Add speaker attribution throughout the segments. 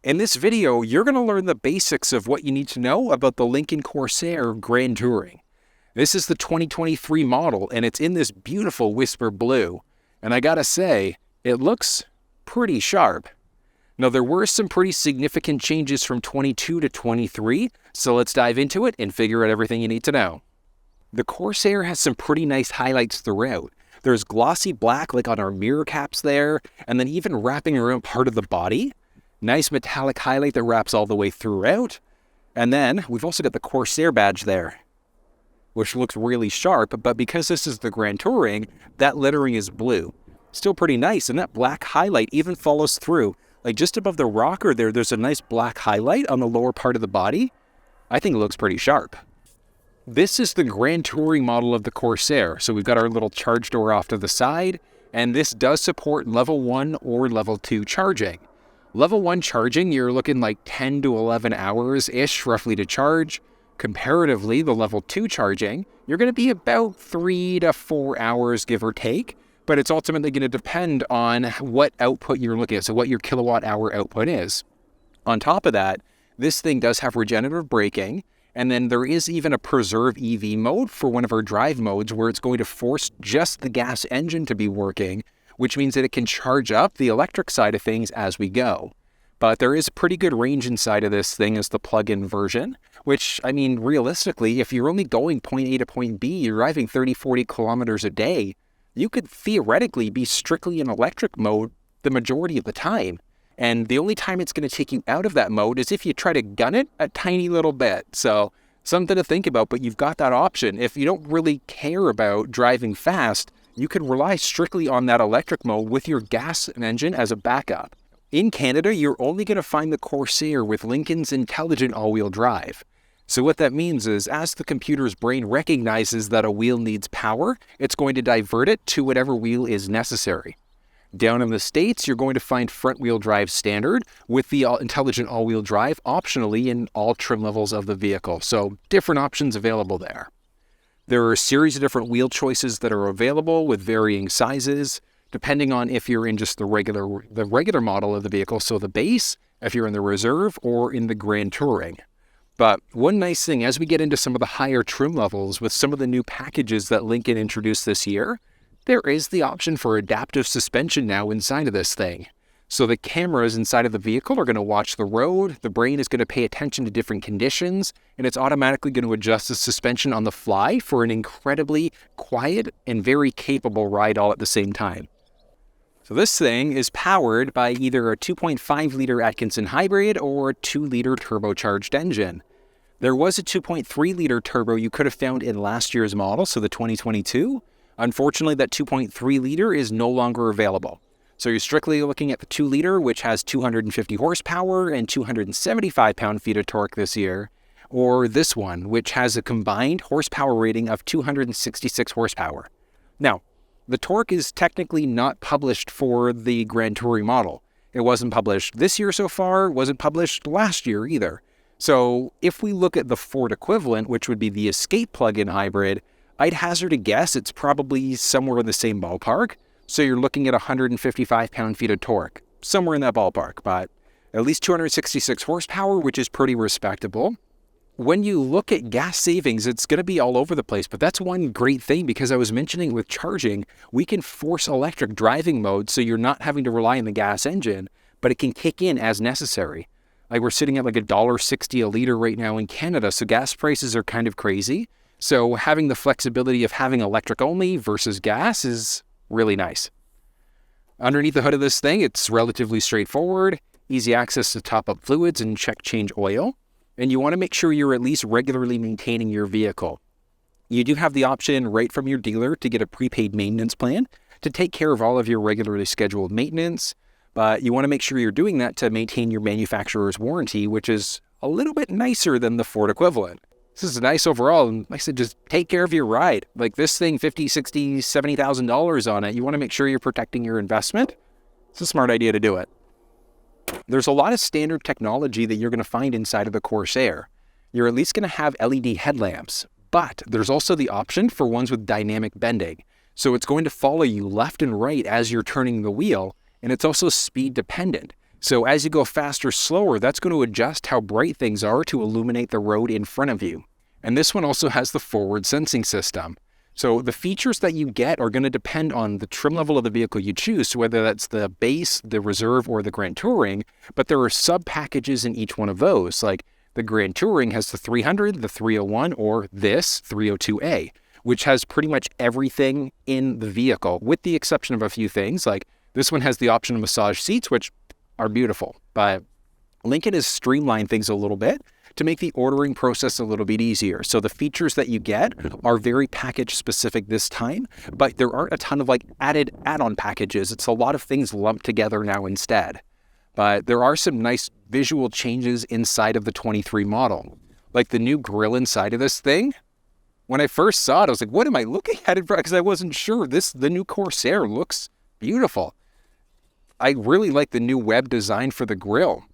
Speaker 1: In this video, you're going to learn the basics of what you need to know about the Lincoln Corsair Grand Touring. This is the 2023 model, and it's in this beautiful whisper blue. And I gotta say, it looks pretty sharp. Now, there were some pretty significant changes from 22 to 23, so let's dive into it and figure out everything you need to know. The Corsair has some pretty nice highlights throughout. There's glossy black like on our mirror caps there, and then even wrapping around part of the body. Nice metallic highlight that wraps all the way throughout. And then we've also got the Corsair badge there, which looks really sharp, but because this is the Grand Touring, that lettering is blue. Still pretty nice, and that black highlight even follows through. Like just above the rocker there's a nice black highlight on the lower part of the body. I think it looks pretty sharp. This is the Grand Touring model of the Corsair. So we've got our little charge door off to the side, and this does support level 1 or level 2 charging. Level 1 charging, you're looking like 10 to 11 hours-ish roughly to charge. Comparatively, the level 2 charging, you're going to be about 3 to 4 hours, give or take. But it's ultimately going to depend on what output you're looking at, so what your kilowatt hour output is. On top of that, this thing does have regenerative braking, and then there is even a preserve EV mode for one of our drive modes where it's going to force just the gas engine to be working, which means that it can charge up the electric side of things as we go. But there is a pretty good range inside of this thing as the plug-in version, which, I mean, realistically, if you're only going point A to point B, you're driving 30, 40 kilometers a day, you could theoretically be strictly in electric mode the majority of the time. And the only time it's going to take you out of that mode is if you try to gun it a tiny little bit. So something to think about, but you've got that option. If you don't really care about driving fast, you can rely strictly on that electric mode with your gas engine as a backup. In Canada, you're only going to find the Corsair with Lincoln's intelligent all-wheel drive. So what that means is, as the computer's brain recognizes that a wheel needs power, it's going to divert it to whatever wheel is necessary. Down in the States, you're going to find front-wheel drive standard with the intelligent all-wheel drive optionally in all trim levels of the vehicle. So different options available there. There are a series of different wheel choices that are available with varying sizes, depending on if you're in just the regular model of the vehicle, so the base, if you're in the reserve, or in the Grand Touring. But one nice thing, as we get into some of the higher trim levels with some of the new packages that Lincoln introduced this year, there is the option for adaptive suspension now inside of this thing. So the cameras inside of the vehicle are going to watch the road, the brain is going to pay attention to different conditions, and it's automatically going to adjust the suspension on the fly for an incredibly quiet and very capable ride all at the same time. So this thing is powered by either a 2.5-liter Atkinson hybrid or a 2-liter turbocharged engine. There was a 2.3-liter turbo you could have found in last year's model, so the 2022. Unfortunately, that 2.3-liter is no longer available. So you're strictly looking at the 2-liter, which has 250 horsepower and 275 pound-feet of torque this year, or this one, which has a combined horsepower rating of 266 horsepower. Now, the torque is technically not published for the Grand Touring model. It wasn't published this year so far, wasn't published last year either. So if we look at the Ford equivalent, which would be the Escape plug-in hybrid, I'd hazard a guess it's probably somewhere in the same ballpark. So you're looking at 155 pound-feet of torque, somewhere in that ballpark, but at least 266 horsepower, which is pretty respectable. When you look at gas savings, it's going to be all over the place, but that's one great thing because I was mentioning with charging, we can force electric driving mode so you're not having to rely on the gas engine, but it can kick in as necessary. Like we're sitting at like $1.60 a liter right now in Canada, so gas prices are kind of crazy. So having the flexibility of having electric only versus gas is really nice. Underneath the hood of this thing, it's relatively straightforward, easy access to top up fluids and check change oil. And you want to make sure you're at least regularly maintaining your vehicle. You do have the option right from your dealer to get a prepaid maintenance plan to take care of all of your regularly scheduled maintenance, but you want to make sure you're doing that to maintain your manufacturer's warranty, which is a little bit nicer than the Ford equivalent. This is nice overall, and like I said, just take care of your ride. Like this thing, $50,000, $60,000, $70,000 on it, you want to make sure you're protecting your investment. It's a smart idea to do it. There's a lot of standard technology that you're going to find inside of the Corsair. You're at least going to have LED headlamps, but there's also the option for ones with dynamic bending. So it's going to follow you left and right as you're turning the wheel, and it's also speed dependent. So as you go faster, slower, that's going to adjust how bright things are to illuminate the road in front of you. And this one also has the forward sensing system. So the features that you get are going to depend on the trim level of the vehicle you choose, so whether that's the base, the reserve, or the Grand Touring, but there are sub-packages in each one of those. Like the Grand Touring has the 300, the 301, or this 302A, which has pretty much everything in the vehicle, with the exception of a few things. Like this one has the option of massage seats, which are beautiful, but Lincoln has streamlined things a little bit to make the ordering process a little bit easier. So the features that you get are very package specific this time, but there aren't a ton of like add-on packages. It's a lot of things lumped together now instead. But there are some nice visual changes inside of the 23 model. Like the new grille inside of this thing. When I first saw it, I was like, what am I looking at it for? Because I wasn't sure. The new Corsair looks beautiful. I really like the new web design for the grille.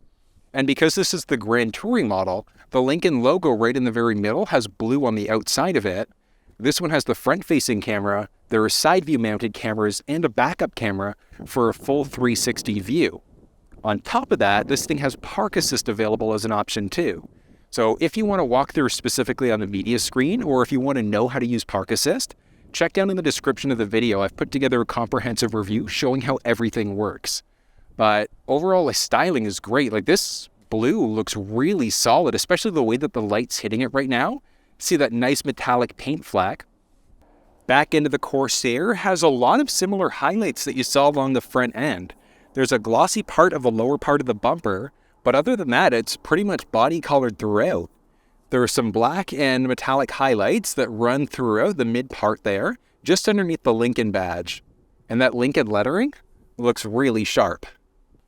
Speaker 1: And because this is the Grand Touring model, the Lincoln logo right in the very middle has blue on the outside of it. This one has the front-facing camera, there are side-view mounted cameras, and a backup camera for a full 360 view. On top of that, this thing has Park Assist available as an option too. So if you want to walk through specifically on the media screen, or if you want to know how to use Park Assist, check down in the description of the video. I've put together a comprehensive review showing how everything works. But overall, the styling is great. Like this blue looks really solid, especially the way that the light's hitting it right now. See that nice metallic paint fleck. Back end of the Corsair has a lot of similar highlights that you saw along the front end. There's a glossy part of the lower part of the bumper, but other than that, it's pretty much body colored throughout. There are some black and metallic highlights that run throughout the mid part there, just underneath the Lincoln badge. And that Lincoln lettering looks really sharp.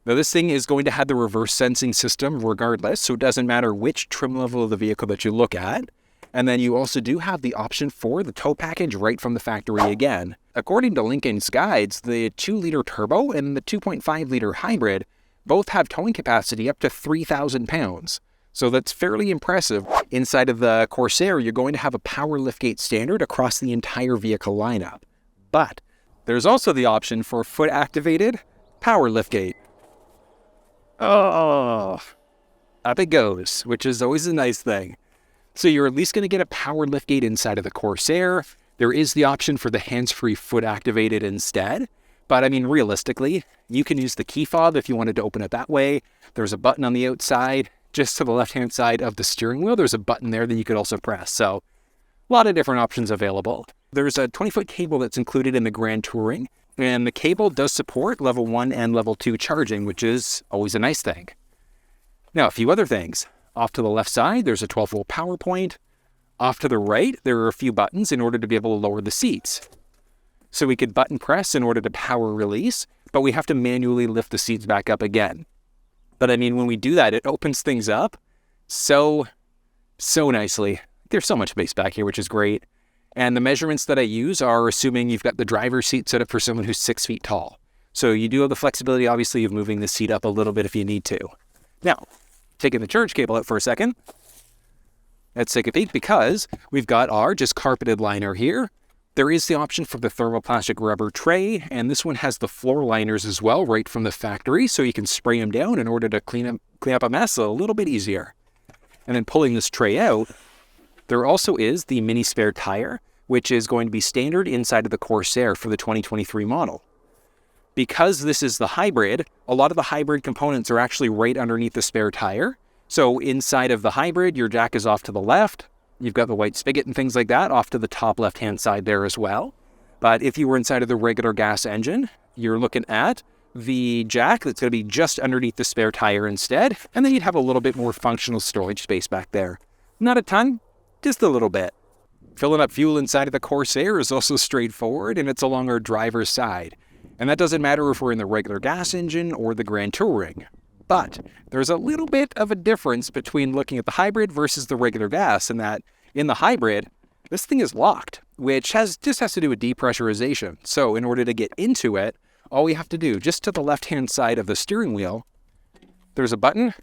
Speaker 1: Now this thing is going to have the reverse sensing system regardless, so it doesn't matter which trim level of the vehicle that you look at. And then you also do have the option for the tow package right from the factory again. According to Lincoln's guides, the 2-liter turbo and the 2.5-liter hybrid both have towing capacity up to 3,000 pounds. So that's fairly impressive. Inside of the Corsair, you're going to have a power liftgate standard across the entire vehicle lineup. But there's also the option for foot-activated power liftgate. Oh, up it goes, which is always a nice thing. So you're at least going to get a power liftgate inside of the Corsair. There is the option for the hands-free foot activated instead. But I mean, realistically, you can use the key fob if you wanted to open it that way. There's a button on the outside. Just to the left-hand side of the steering wheel, there's a button there that you could also press. So a lot of different options available. There's a 20-foot cable that's included in the Grand Touring. And the cable does support level 1 and level 2 charging, which is always a nice thing. Now, a few other things. Off to the left side, there's a 12-volt power point. Off to the right, there are a few buttons in order to be able to lower the seats. So we could button press in order to power release, but we have to manually lift the seats back up again. But I mean, when we do that, it opens things up so nicely. There's so much space back here, which is great. And the measurements that I use are assuming you've got the driver's seat set up for someone who's 6 feet tall. So you do have the flexibility, obviously, of moving the seat up a little bit if you need to. Now, taking the charge cable out for a second, let's take a peek because we've got our just carpeted liner here. There is the option for the thermoplastic rubber tray, and this one has the floor liners as well, right from the factory, so you can spray them down in order to clean up a mess a little bit easier. And then pulling this tray out, there also is the mini spare tire, which is going to be standard inside of the Corsair for the 2023 model. Because this is the hybrid, a lot of the hybrid components are actually right underneath the spare tire. So inside of the hybrid, your jack is off to the left. You've got the white spigot and things like that off to the top left-hand side there as well. But if you were inside of the regular gas engine, you're looking at the jack that's going to be just underneath the spare tire instead. And then you'd have a little bit more functional storage space back there. Not a ton, just a little bit. Filling up fuel inside of the Corsair is also straightforward, and it's along our driver's side. And that doesn't matter if we're in the regular gas engine or the Grand Touring. But there's a little bit of a difference between looking at the hybrid versus the regular gas, in that in the hybrid, this thing is locked, which just has to do with depressurization. So in order to get into it, all we have to do, just to the left-hand side of the steering wheel, there's a button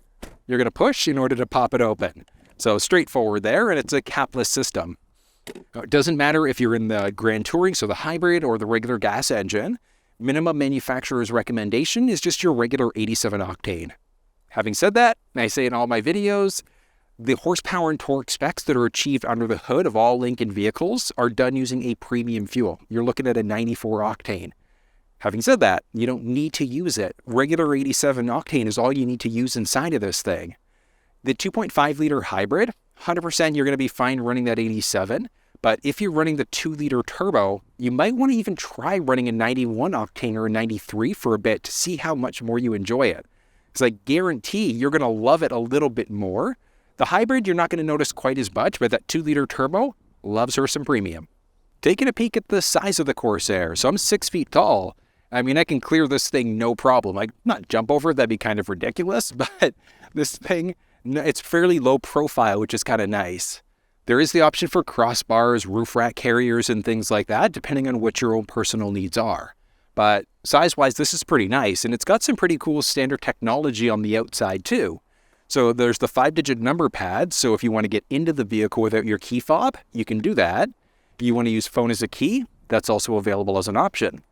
Speaker 1: you're going to push in order to pop it open. So straightforward there, and it's a capless system. It doesn't matter if you're in the Grand Touring, so the hybrid, or the regular gas engine. Minimum manufacturer's recommendation is just your regular 87 octane. Having said that, and I say in all my videos, the horsepower and torque specs that are achieved under the hood of all Lincoln vehicles are done using a premium fuel. You're looking at a 94 octane. Having said that, you don't need to use it. Regular 87 octane is all you need to use inside of this thing. The 2.5 liter hybrid, 100% you're going to be fine running that 87. But if you're running the 2 liter turbo, you might want to even try running a 91 octane or a 93 for a bit to see how much more you enjoy it. Because I guarantee you're going to love it a little bit more. The hybrid, you're not going to notice quite as much, but that 2 liter turbo loves her some premium. Taking a peek at the size of the Corsair. So I'm 6 feet tall. I mean, I can clear this thing no problem. Like, not jump over it, that'd be kind of ridiculous, but this thing, it's fairly low profile, which is kind of nice. There is the option for crossbars, roof rack carriers, and things like that, depending on what your own personal needs are. But size-wise, this is pretty nice, and it's got some pretty cool standard technology on the outside, too. So there's the 5-digit number pad, so if you want to get into the vehicle without your key fob, you can do that. If you want to use phone as a key, that's also available as an option.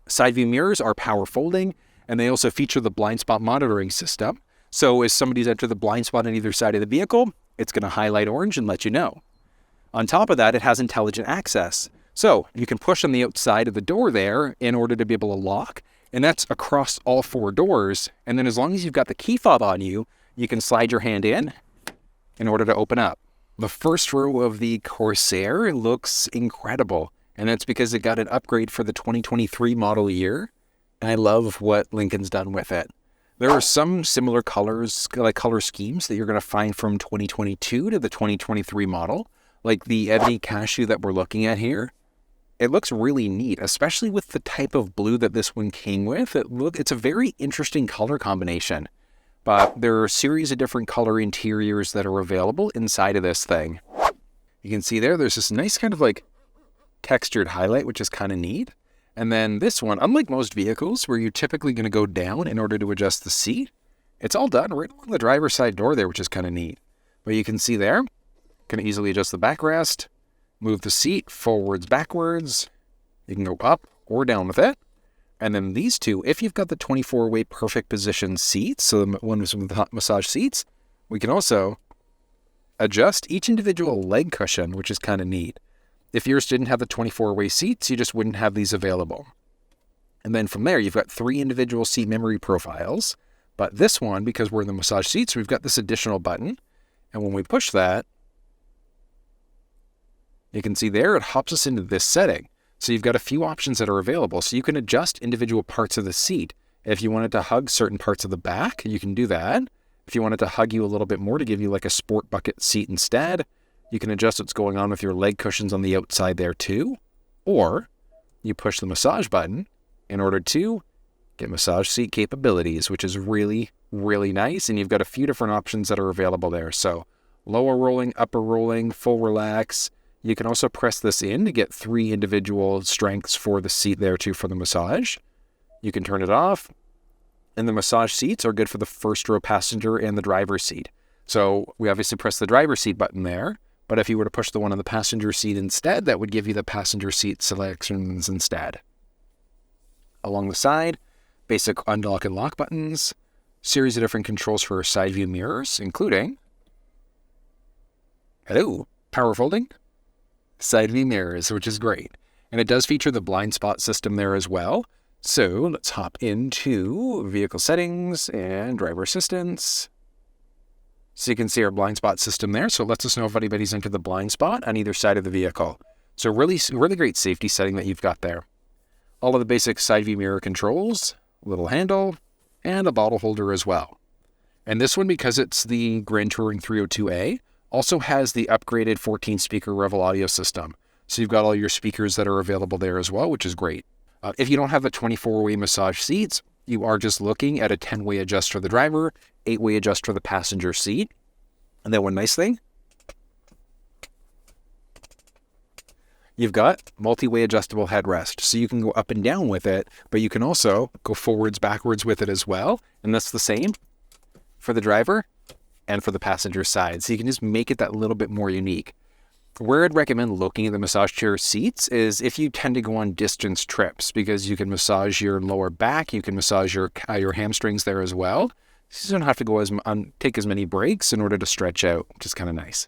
Speaker 1: Side view mirrors are power folding, and they also feature the blind spot monitoring system. So as somebody's entered the blind spot on either side of the vehicle, it's going to highlight orange and let you know. On top of that, it has intelligent access. So you can push on the outside of the door there in order to be able to lock, and that's across all 4 doors. And then as long as you've got the key fob on you, you can slide your hand in order to open up. The first row of the Corsair looks incredible. And that's because it got an upgrade for the 2023 model year. And I love what Lincoln's done with it. There are some similar colors, like color schemes that you're going to find from 2022 to the 2023 model, like the Ebony Cashew that we're looking at here. It looks really neat, especially with the type of blue that this one came with. It's a very interesting color combination. But there are a series of different color interiors that are available inside of this thing. You can see there's this nice kind of like textured highlight, which is kind of neat. And then this one, unlike most vehicles where you're typically going to go down in order to adjust the seat, it's all done right along the driver's side door there, which is kind of neat. But you can see there, can easily adjust the backrest, move the seat forwards, backwards. You can go up or down with it. And then these two, if you've got the 24-way perfect position seats, so the ones with the massage seats, we can also adjust each individual leg cushion, which is kind of neat. If yours didn't have the 24-way seats, you just wouldn't have these available. And then from there, you've got 3 individual seat memory profiles. But this one, because we're in the massage seats, we've got this additional button. And when we push that, you can see there, it hops us into this setting. So you've got a few options that are available. So you can adjust individual parts of the seat. If you wanted to hug certain parts of the back, you can do that. If you wanted to hug you a little bit more to give you like a sport bucket seat instead, you can adjust what's going on with your leg cushions on the outside there too. Or you push the massage button in order to get massage seat capabilities, which is really, really nice. And you've got a few different options that are available there. So lower rolling, upper rolling, full relax. You can also press this in to get 3 individual strengths for the seat there too for the massage. You can turn it off. And the massage seats are good for the first row passenger and the driver's seat. So we obviously press the driver's seat button there. But if you were to push the one on the passenger seat instead, that would give you the passenger seat selections instead. Along the side, basic unlock and lock buttons, series of different controls for side view mirrors, including, power folding, side view mirrors, which is great. And it does feature the blind spot system there as well. So let's hop into vehicle settings and driver assistance. So you can see our blind spot system there. So it lets us know if anybody's entered the blind spot on either side of the vehicle. So really great safety setting that you've got there. All of the basic side view mirror controls, little handle, and a bottle holder as well. And this one, because it's the Grand Touring 302A, also has the upgraded 14-speaker Revel audio system. So you've got all your speakers that are available there as well, which is great. If you don't have the 24-way massage seats, you are just looking at a 10-way adjust for the driver, 8-way adjust for the passenger seat. And then one nice thing, you've got multi-way adjustable headrest. So you can go up and down with it, but you can also go forwards, backwards with it as well. And that's the same for the driver and for the passenger side. So you can just make it that little bit more unique. where I'd recommend looking at the massage chair seats is if you tend to go on distance trips, because you can massage your lower back, you can massage your hamstrings there as well. So you don't have to go take as many breaks in order to stretch out, which is kind of nice.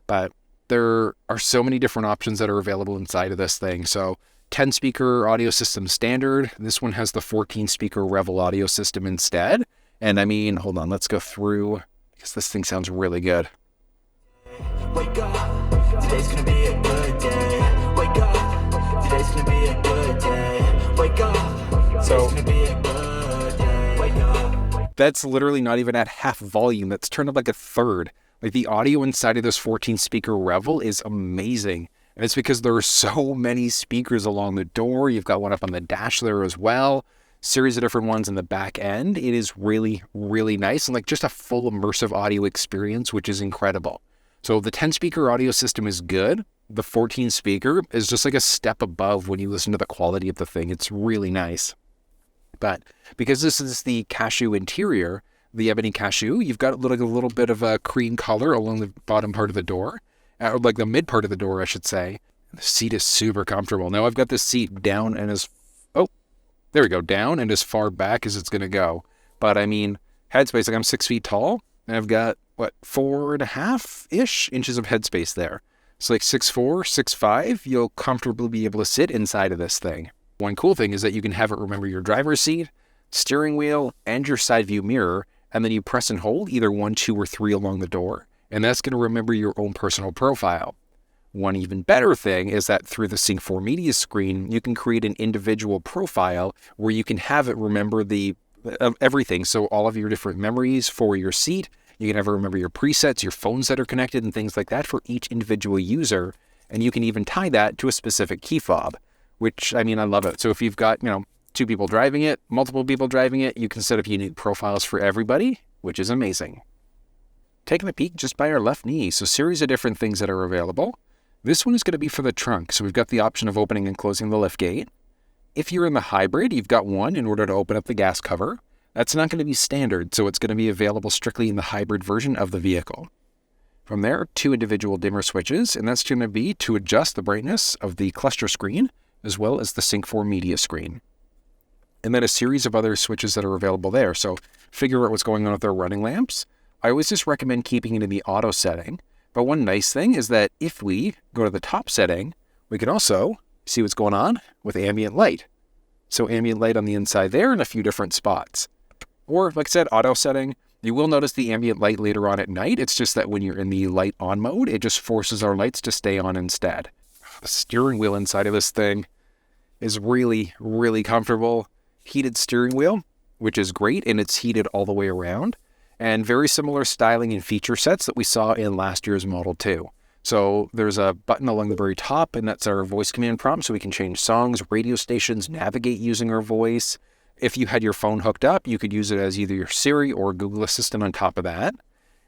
Speaker 1: But there are so many different options that are available inside of this thing. So 10-speaker audio system standard. This one has the 14-speaker Revel audio system instead. And I mean, hold on, let's go through, because this thing sounds really good.
Speaker 2: Wake up, today's gonna be a good day. Wake up, today's gonna be a good day. Wake up, today's gonna be a good day. Wake up.
Speaker 1: That's literally not even at half volume. That's turned up like a third. Like the audio inside of this 14-speaker Revel is amazing. And it's because there are so many speakers along the door. You've got one up on the dash there as well. Series of different ones in the back end. It is really, really nice and like just a full immersive audio experience, which is incredible. So the 10-speaker audio system is good. The 14-speaker is just like a step above when you listen to the quality of the thing. It's really nice. But because this is the Cashew interior, the Ebony Cashew, you've got like a little bit of a cream color along the bottom part of the door, or like the mid part of the door, I should say. The seat is super comfortable. Now I've got this seat down and there we go, down and as far back as it's going to go. But I mean, headspace, like I'm 6 feet tall, and I've got, 4.5-ish inches of headspace there. So like 6'4", 6'5", you'll comfortably be able to sit inside of this thing. One cool thing is that you can have it remember your driver's seat, steering wheel, and your side view mirror, and then you press and hold either 1, 2, or 3 along the door. And that's going to remember your own personal profile. One even better thing is that through the Sync 4 Media screen, you can create an individual profile where you can have it remember everything. So all of your different memories for your seat, you can have it remember your presets, your phones that are connected, and things like that for each individual user. And you can even tie that to a specific key fob, which, I mean, I love it. So if you've got, 2 people driving it, multiple people driving it, you can set up unique profiles for everybody, which is amazing. Taking a peek just by our left knee, so series of different things that are available. This one is going to be for the trunk, so we've got the option of opening and closing the lift gate. If you're in the hybrid, you've got one in order to open up the gas cover. That's not going to be standard, so it's going to be available strictly in the hybrid version of the vehicle. From there, 2 individual dimmer switches, and that's going to be to adjust the brightness of the cluster screen, as well as the Sync 4 Media screen. And then a series of other switches that are available there, so figure out what's going on with their running lamps. I always just recommend keeping it in the auto setting, but one nice thing is that if we go to the top setting, we can also see what's going on with ambient light. So ambient light on the inside there in a few different spots. Or, like I said, auto setting. You will notice the ambient light later on at night. It's just that when you're in the light on mode, it just forces our lights to stay on instead. The steering wheel inside of this thing is really, really comfortable. Heated steering wheel, which is great, and it's heated all the way around. And very similar styling and feature sets that we saw in last year's Model 2. So there's a button along the very top, and that's our voice command prompt, so we can change songs, radio stations, navigate using our voice. If you had your phone hooked up, you could use it as either your Siri or Google Assistant on top of that.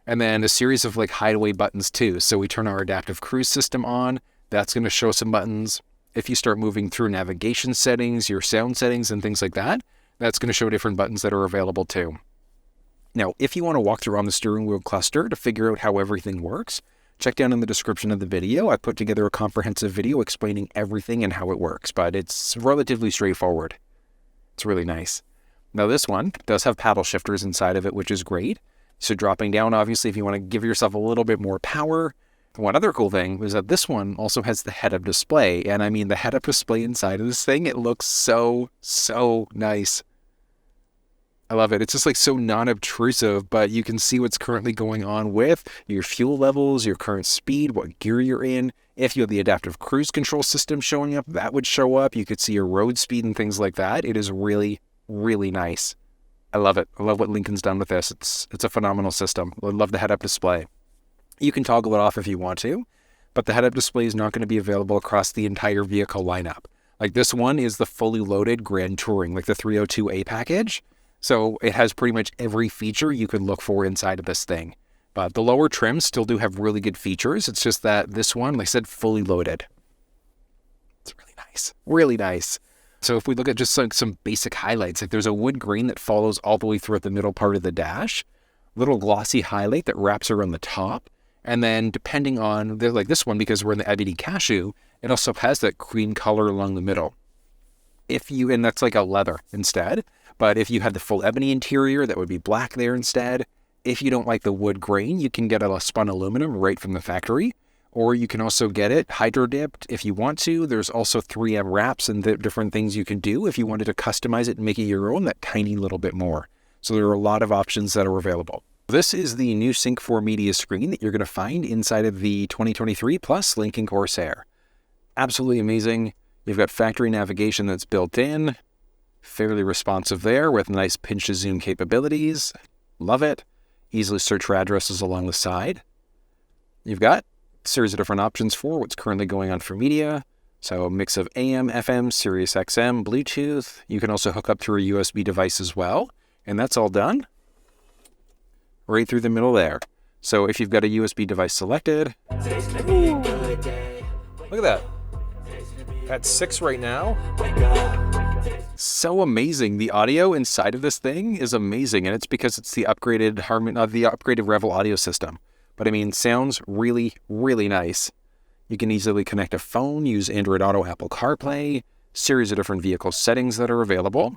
Speaker 1: And then a series of hideaway buttons too. So we turn our adaptive cruise system on. That's going to show some buttons. If you start moving through navigation settings, your sound settings, and things like that, that's going to show different buttons that are available too. Now, if you want to walk through on the steering wheel cluster to figure out how everything works, check down in the description of the video. I put together a comprehensive video explaining everything and how it works, but it's relatively straightforward. It's really nice. Now this one does have paddle shifters inside of it, which is great. So dropping down, obviously, if you want to give yourself a little bit more power. One other cool thing is that this one also has the head-up display. And I mean, the head-up display inside of this thing, it looks so, so nice. I love it. It's just so non-obtrusive, but you can see what's currently going on with your fuel levels, your current speed, what gear you're in. If you have the adaptive cruise control system showing up, that would show up. You could see your road speed and things like that. It is really, really nice. I love it. I love what Lincoln's done with this. It's a phenomenal system. I love the head-up display. You can toggle it off if you want to, but the head-up display is not going to be available across the entire vehicle lineup. This one is the fully loaded Grand Touring, the 302A package. So it has pretty much every feature you could look for inside of this thing. But the lower trims still do have really good features. It's just that this one, like I said, fully loaded. It's really nice. Really nice. So if we look at just some basic highlights, there's a wood grain that follows all the way throughout the middle part of the dash, little glossy highlight that wraps around the top, And then depending on, like this one, because we're in the Ebony Cashew, it also has that cream color along the middle. And that's like a leather instead. But if you had the full ebony interior, that would be black there instead. If you don't like the wood grain, you can get a spun aluminum right from the factory. Or you can also get it hydro dipped if you want to. There's also 3M wraps and the different things you can do if you wanted to customize it and make it your own, that tiny little bit more. So there are a lot of options that are available. This is the new Sync 4 media screen that you're going to find inside of the 2023 Plus Lincoln Corsair. Absolutely amazing. You've got factory navigation that's built in, fairly responsive there with nice pinch to zoom capabilities. Love it. Easily search for addresses along the side. You've got a series of different options for what's currently going on for media. So a mix of AM, FM, Sirius XM, Bluetooth. You can also hook up through a USB device as well. And that's all done right through the middle there. So if you've got a USB device selected, look at that. At 6 right now. So amazing. The audio inside of this thing is amazing, and it's because it's the upgraded Revel audio system. But I mean, sounds really, really nice. You can easily connect a phone, use Android Auto, Apple CarPlay, series of different vehicle settings that are available,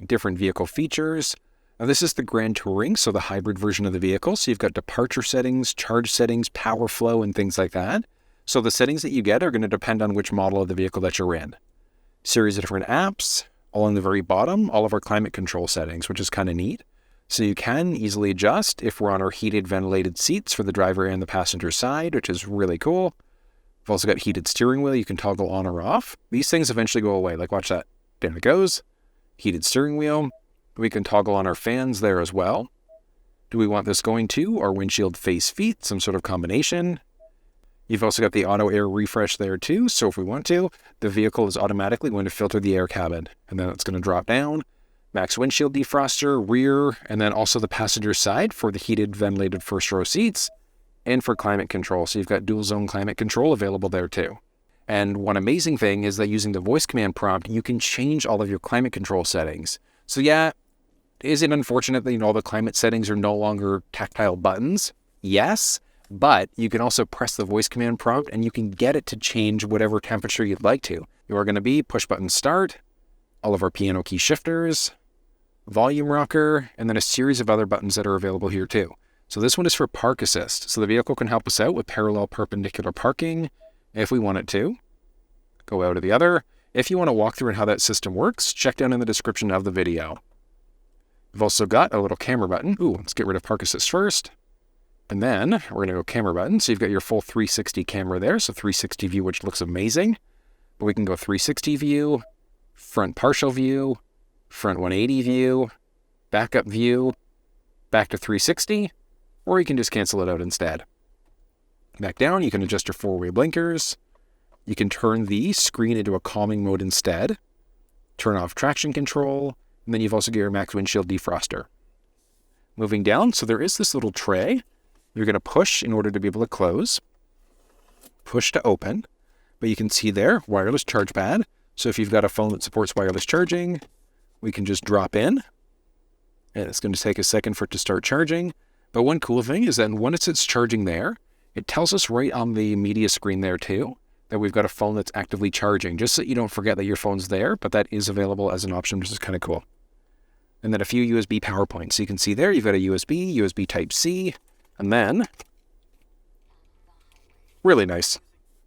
Speaker 1: different vehicle features. Now this is the Grand Touring, so the hybrid version of the vehicle. So you've got departure settings, charge settings, power flow, and things like that. So the settings that you get are going to depend on which model of the vehicle that you're in. Series of different apps, all on the very bottom, all of our climate control settings, which is kind of neat. So you can easily adjust if we're on our heated ventilated seats for the driver and the passenger side, which is really cool. We've also got heated steering wheel you can toggle on or off. These things eventually go away, like watch that. There it goes. Heated steering wheel. We can toggle on our fans there as well. Do we want this going to our windshield face feet, some sort of combination? You've also got the auto air refresh there too, so if we want to, the vehicle is automatically going to filter the air cabin, and then it's going to drop down. Max windshield defroster, rear, and then also the passenger side for the heated ventilated first row seats, and for climate control. So you've got dual zone climate control available there too. And one amazing thing is that using the voice command prompt, you can change all of your climate control settings. So yeah, is it unfortunate that all the climate settings are no longer tactile buttons? Yes. But you can also press the voice command prompt and you can get it to change whatever temperature you'd like to. You are going to be push button start, all of our piano key shifters, volume rocker, and then a series of other buttons that are available here too. So this one is for park assist. So the vehicle can help us out with parallel perpendicular parking if we want it to. Go out of the other. If you want to walk through and how that system works, check down in the description of the video. We've also got a little camera button. Let's get rid of park assist first. And then we're going to go camera button. So you've got your full 360 camera there. So 360 view, which looks amazing. But we can go 360 view, front partial view, front 180 view, backup view, back to 360, or you can just cancel it out instead. Back down, you can adjust your four-way blinkers. You can turn the screen into a calming mode instead. Turn off traction control. And then you've also got your max windshield defroster. Moving down, so there is this little tray. You're going to push in order to be able to close. Push to open. But you can see there, wireless charge pad. So if you've got a phone that supports wireless charging, we can just drop in. And it's going to take a second for it to start charging. But one cool thing is that once it's charging there, it tells us right on the media screen there too, that we've got a phone that's actively charging, just so you don't forget that your phone's there, but that is available as an option, which is kind of cool. And then a few USB power points. So you can see there, you've got a USB, USB Type-C, and then, really nice,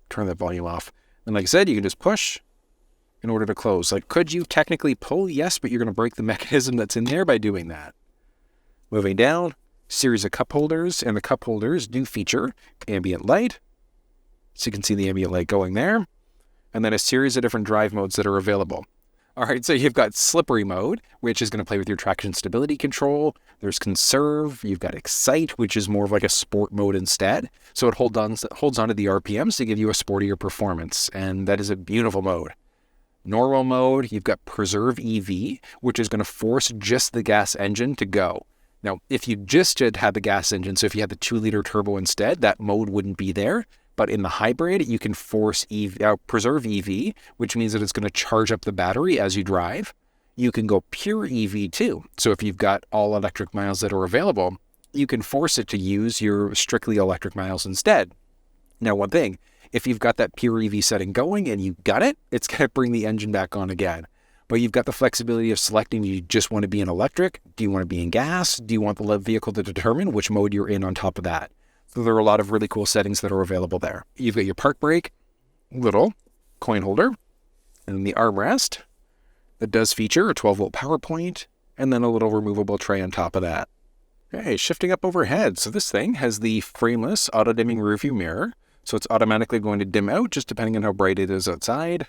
Speaker 1: turn that volume off. And like I said, you can just push in order to close. Like, could you technically pull? Yes, but you're going to break the mechanism that's in there by doing that. Moving down, series of cup holders, and the cup holders do feature ambient light. So you can see the ambient light going there. And then a series of different drive modes that are available. All right, so you've got slippery mode, which is going to play with your traction stability control. There's conserve. You've got excite, which is more of like a sport mode instead. So it holds on to the RPMs to give you a sportier performance. And that is a beautiful mode. Normal mode, you've got preserve EV, which is going to force just the gas engine to go. Now, if you just had the gas engine, so if you had the 2-liter turbo instead, that mode wouldn't be there. But in the hybrid, you can force preserve EV, which means that it's going to charge up the battery as you drive. You can go pure EV too. So if you've got all electric miles that are available, you can force it to use your strictly electric miles instead. Now, one thing, if you've got that pure EV setting going and you got it, it's going to bring the engine back on again. But you've got the flexibility of selecting, do you just want to be in electric? Do you want to be in gas? Do you want the vehicle to determine which mode you're in on top of that? So there are a lot of really cool settings that are available there. You've got your park brake, little coin holder, and the armrest that does feature a 12-volt power point, and then a little removable tray on top of that. Okay, shifting up overhead. So this thing has the frameless auto-dimming rearview mirror. So it's automatically going to dim out just depending on how bright it is outside.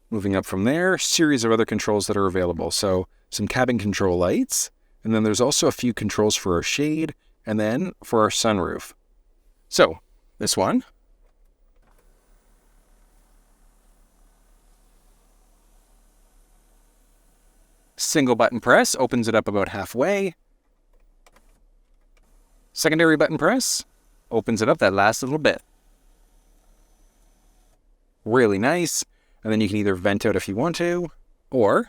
Speaker 1: Moving up from there, series of other controls that are available. So some cabin control lights, and then there's also a few controls for our shade, and then for our sunroof. So this one, single button press opens it up about halfway. Secondary button press opens it up that last little bit. Really nice. And then you can either vent out if you want to, or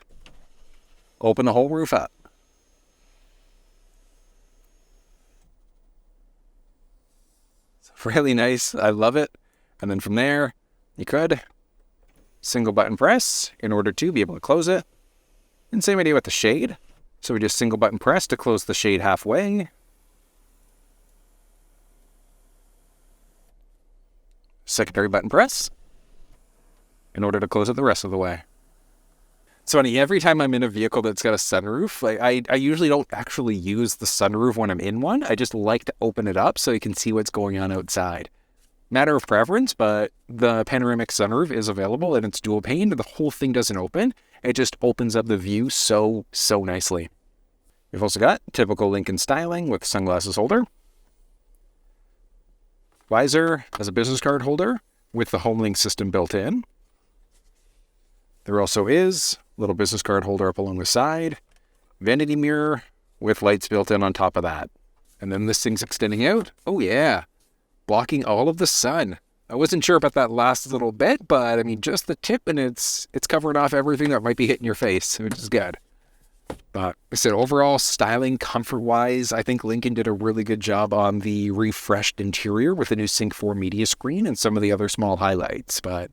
Speaker 1: open the whole roof up. It's really nice. I love it. And then from there, you could single button press in order to be able to close it. And same idea with the shade. So we just single button press to close the shade halfway. Secondary button press in order to close it the rest of the way. It's funny, every time I'm in a vehicle that's got a sunroof, I usually don't actually use the sunroof when I'm in one. I just like to open it up so you can see what's going on outside. Matter of preference, but the panoramic sunroof is available and it's dual pane. The whole thing doesn't open. It just opens up the view so nicely. We've also got typical Lincoln styling with sunglasses holder. Visor as a business card holder with the HomeLink system built in. There also is a little business card holder up along the side, vanity mirror with lights built in on top of that. And then this thing's extending out. Oh yeah, blocking all of the sun. I wasn't sure about that last little bit, but I mean, just the tip and it's covering off everything that might be hitting your face, which is good. But I said overall styling, comfort-wise, I think Lincoln did a really good job on the refreshed interior with the new Sync 4 media screen and some of the other small highlights, but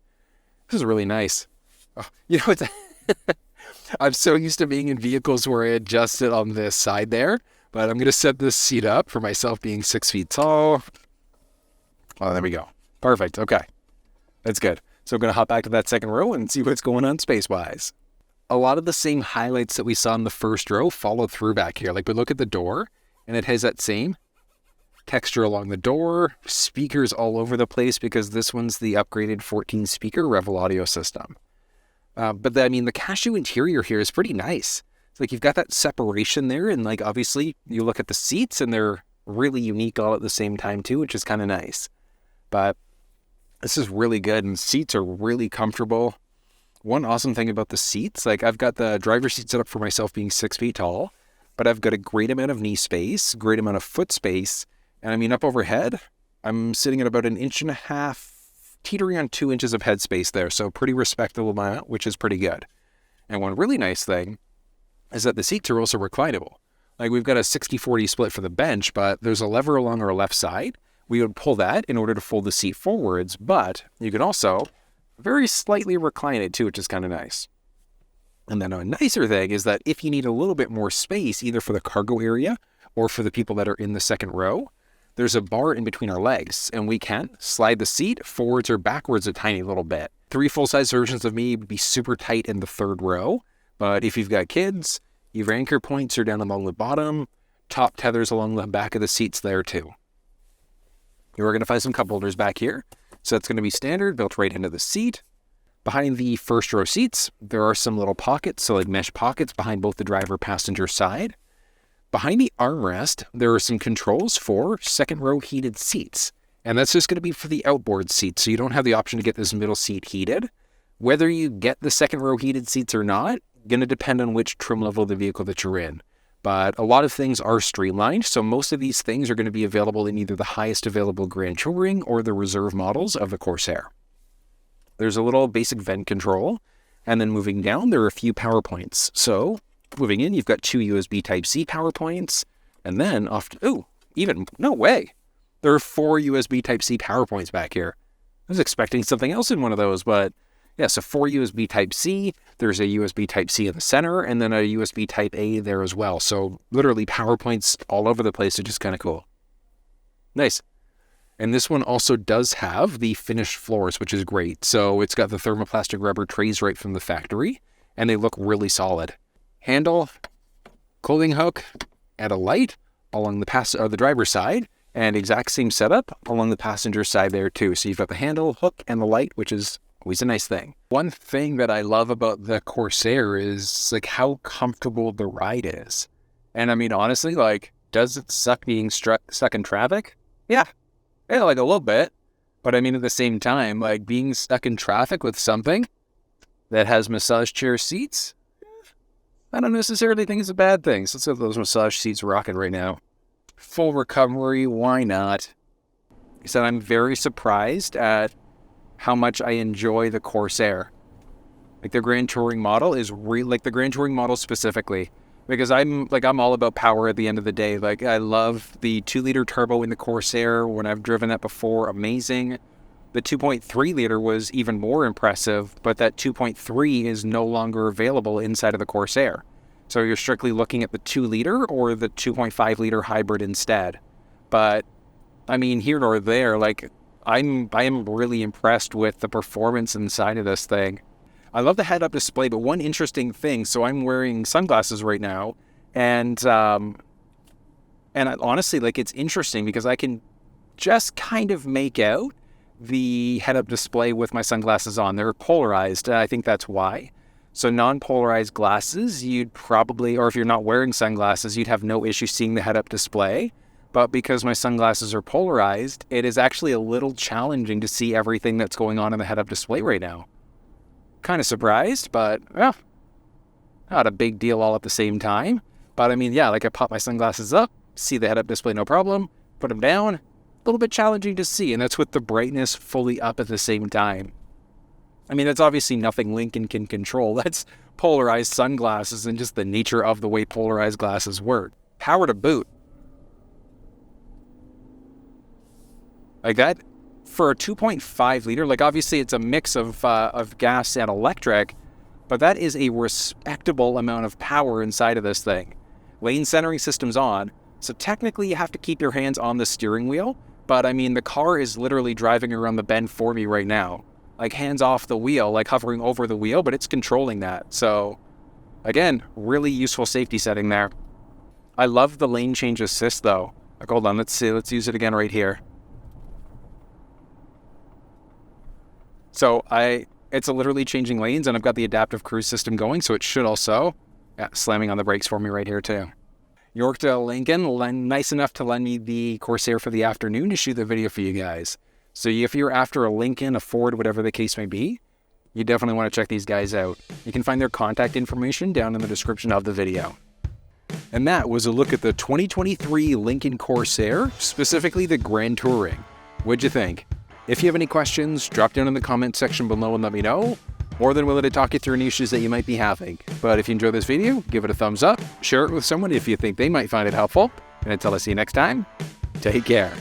Speaker 1: this is really nice. Oh, you know, I'm so used to being in vehicles where I adjust it on this side there, but I'm going to set this seat up for myself being 6 feet tall. Oh, there we go. Perfect. Okay. That's good. So I'm going to hop back to that second row and see what's going on space-wise. A lot of the same highlights that we saw in the first row follow through back here. Like we look at the door and it has that same texture along the door, speakers all over the place because this one's the upgraded 14 speaker Revel audio system. But the Cashew interior here is pretty nice. It's like you've got that separation there, and like obviously you look at the seats and they're really unique all at the same time too, which is kind of nice. But this is really good, and seats are really comfortable. One awesome thing about the seats, like I've got the driver's seat set up for myself being 6 feet tall, but I've got a great amount of knee space, great amount of foot space, and up overhead, I'm sitting at about 1.5 inches, teetering on 2 inches of headspace there, so pretty respectable amount, which is pretty good. And one really nice thing is that the seats are also reclinable. Like we've got a 60-40 split for the bench, but there's a lever along our left side. We would pull that in order to fold the seat forwards, but you can also very slightly recline it too, which is kind of nice. And then a nicer thing is that if you need a little bit more space, either for the cargo area or for the people that are in the second row, there's a bar in between our legs, and we can slide the seat forwards or backwards a tiny little bit. 3 full-size versions of me would be super tight in the third row, but if you've got kids, your anchor points are down along the bottom, top tethers along the back of the seats there too. You're going to find some cup holders back here, so it's going to be standard, built right into the seat. Behind the first row seats, there are some little pockets, so like mesh pockets behind both the driver-passenger side. Behind the armrest, there are some controls for second row heated seats. And that's just going to be for the outboard seats, so you don't have the option to get this middle seat heated. Whether you get the second row heated seats or not, going to depend on which trim level of the vehicle that you're in. But a lot of things are streamlined, so most of these things are going to be available in either the highest available Grand Touring or the reserve models of the Corsair. There's a little basic vent control, and then moving down, there are a few power points. So moving in, you've got 2 USB Type-C power points, And then no way. There are 4 USB Type-C power points back here. I was expecting something else in one of those, but yeah, so 4 USB Type-C. There's a USB Type-C in the center, and then a USB Type-A there as well. So literally power points all over the place, which is kind of cool. Nice. And this one also does have the finished floors, which is great. So it's got the thermoplastic rubber trays right from the factory, and they look really solid. Handle, clothing hook, and a light along the driver's side, and exact same setup along the passenger side there too. So you've got the handle, hook, and the light, which is always a nice thing. One thing that I love about the Corsair is like how comfortable the ride is. And I mean, honestly, like, does it suck being stuck in traffic? Yeah, like a little bit. But I mean, at the same time, like being stuck in traffic with something that has massage chair seats, I don't necessarily think it's a bad thing. So let's have those massage seats rocking right now. Full recovery, why not? So I'm very surprised at how much I enjoy the Corsair. Like the Grand Touring model is the Grand Touring model specifically, because I'm all about power at the end of the day. Like I love the 2-liter turbo in the Corsair when I've driven that before, amazing. The 2.3 liter was even more impressive, but that 2.3 is no longer available inside of the Corsair. So you're strictly looking at the 2-liter or the 2.5 liter hybrid instead. But I mean, here nor there, like I am really impressed with the performance inside of this thing. I love the head-up display, but one interesting thing, so I'm wearing sunglasses right now, and honestly, like, it's interesting because I can just kind of make out the head-up display with my sunglasses on. They're polarized, I think that's why. So non-polarized glasses, you'd probably, or if you're not wearing sunglasses, you'd have no issue seeing the head-up display. But because my sunglasses are polarized, it is actually a little challenging to see everything that's going on in the head-up display right now. Kind of surprised, but well, not a big deal all at the same time. But I mean, yeah, like I pop my sunglasses up, see the head-up display, no problem, put them down, a little bit challenging to see, and that's with the brightness fully up at the same time. I mean, that's obviously nothing Lincoln can control. That's polarized sunglasses and just the nature of the way polarized glasses work. Power to boot. Like that, for a 2.5 liter, like obviously it's a mix of gas and electric, but that is a respectable amount of power inside of this thing. Lane centering system's on, so technically you have to keep your hands on the steering wheel, but I mean, the car is literally driving around the bend for me right now. Like hands off the wheel, like hovering over the wheel, but it's controlling that. So again, really useful safety setting there. I love the lane change assist though. Like, hold on, let's use it again right here. So it's literally changing lanes, and I've got the adaptive cruise system going, so it should also, slamming on the brakes for me right here too. Yorkdale Lincoln, nice enough to lend me the Corsair for the afternoon to shoot the video for you guys. So if you're after a Lincoln, a Ford, whatever the case may be, you definitely want to check these guys out. You can find their contact information down in the description of the video. And that was a look at the 2023 Lincoln Corsair, specifically the Grand Touring. What'd you think? If you have any questions, drop down in the comment section below and let me know. More than willing to talk you through any issues that you might be having. But if you enjoyed this video, give it a thumbs up, share it with someone if you think they might find it helpful. And until I see you next time, take care.